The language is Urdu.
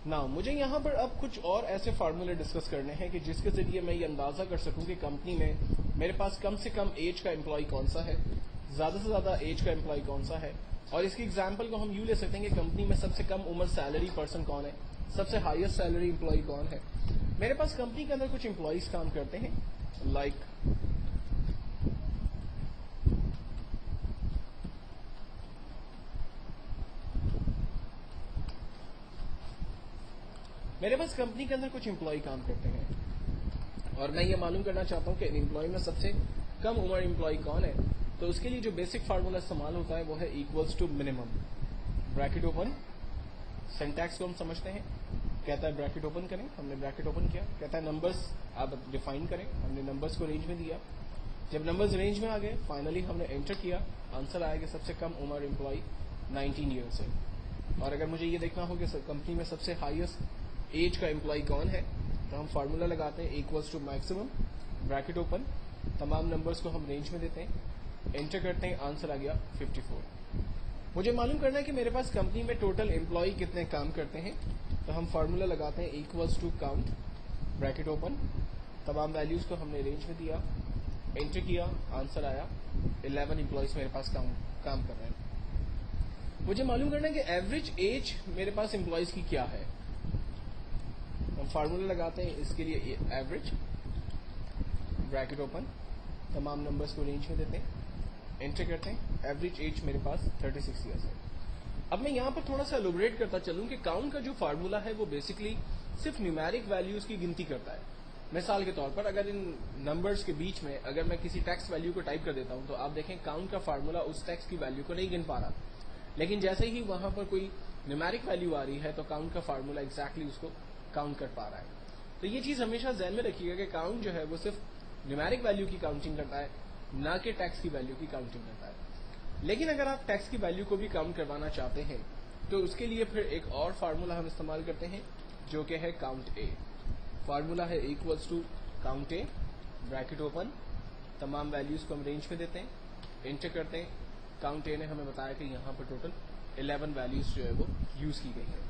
نا مجھے یہاں پر اب کچھ اور ایسے فارمولے ڈسکس کرنے ہیں کہ جس کے ذریعے میں یہ اندازہ کر سکوں کہ کمپنی میں میرے پاس کم سے کم ایج کا امپلائی کون سا ہے، زیادہ سے زیادہ ایج کا امپلائی کون سا ہے. اور اس کی ایگزامپل کو ہم یوں لے سکتے ہیں کہ کمپنی میں سب سے کم عمر سیلری پرسن کون ہے، سب سے ہائیسٹ سیلری امپلائی کون ہے. میرے پاس کمپنی کے اندر کچھ امپلائیز کام کرتے ہیں، لائک میرے پاس کمپنی کے اندر کچھ امپلائی کام کرتے ہیں اور میں یہ معلوم کرنا چاہتا ہوں کہ امپلائی میں سب سے کم عمر امپلائی کون ہے. تو اس کے لیے جو بیسک فارمولا استعمال ہوتا ہے وہ ہے equals to minimum, bracket open. Syntax کو ہم سمجھتے ہیں، کہتا ہے بریکٹ اوپن کریں، ہم نے بریکٹ اوپن کیا. کہتا ہے نمبرز آپ ڈیفائن کریں، ہم نے نمبرز کو رینج میں دیا. جب نمبرز رینج میں آ گئے فائنلی ہم نے انٹر کیا، آنسر آیا کہ سب سے کم عمر امپلائی 19 ایئرس ہے. اور اگر مجھے یہ دیکھنا ہو کہ کمپنی میں سب سے ہائیسٹ ایج کا امپلائی کون ہے تو ہم فارمولا لگاتے ہیں equals to maximum, bracket open, تمام نمبرز کو ہم رینج میں دیتے ہیں، انٹر کرتے ہیں، آنسر آ گیا 54. مجھے معلوم کرنا ہے کہ میرے پاس کمپنی میں ٹوٹل امپلائی کتنے کام کرتے ہیں تو ہم فارمولا لگاتے ہیں equals to count, bracket open, تمام ویلیوز کو ہم نے رینج میں دیا، انٹر کیا، آنسر آیا 11 امپلائیز میرے پاس کام کر رہے ہیں. مجھے معلوم کرنا ہے کہ ایوریج ایج میرے پاس امپلائیز کی کیا ہے. ہم فارمولا لگاتے ہیں اس کے لیے ایوریج، بریکٹ اوپن، تمام نمبرز کو رینج میں دیتے ہیں، انٹر کرتے ہیں، ایوریج ایج میرے پاس 36 ایئرس ہے. اب میں یہاں پر تھوڑا سا ایلوبریٹ کرتا چلوں کہ کاؤنٹ کا جو فارمولا ہے وہ بیسکلی صرف نیومیرک ویلیوز کی گنتی کرتا ہے. مثال کے طور پر اگر ان نمبرز کے بیچ میں اگر میں کسی ٹیکسٹ ویلیو کو ٹائپ کر دیتا ہوں تو آپ دیکھیں کاؤنٹ کا فارمولا اس ٹیکسٹ کی ویلیو کو نہیں گن پا رہا، لیکن جیسے ہی وہاں پر کوئی نیومیرک ویلیو آ رہی ہے تو کاؤنٹ کا فارمولا ایگزیکٹلی اس کو کاؤنٹ کر پا رہا ہے. تو یہ چیز ہمیشہ ذہن میں رکھیے گا کہ کاؤنٹ جو ہے وہ صرف نیومیرک ویلیو کی کاؤنٹنگ کرتا ہے، نہ کہ ٹیکسٹ کی ویلیو کی کاؤنٹنگ کرتا ہے. لیکن اگر آپ ٹیکسٹ کی ویلیو کو بھی کاؤنٹ کروانا چاہتے ہیں تو اس کے لیے پھر ایک اور فارمولا ہم استعمال کرتے ہیں جو کہ ہے کاؤنٹ اے. فارمولا ہے equals to count A, bracket open, تمام ویلیوز کو ہم رینج میں دیتے ہیں، انٹر کرتے ہیں. کاؤنٹ اے نے ہمیں بتایا کہ یہاں پر ٹوٹل 11 ویلیوز جو ہے وہ یوز کی گئی ہے.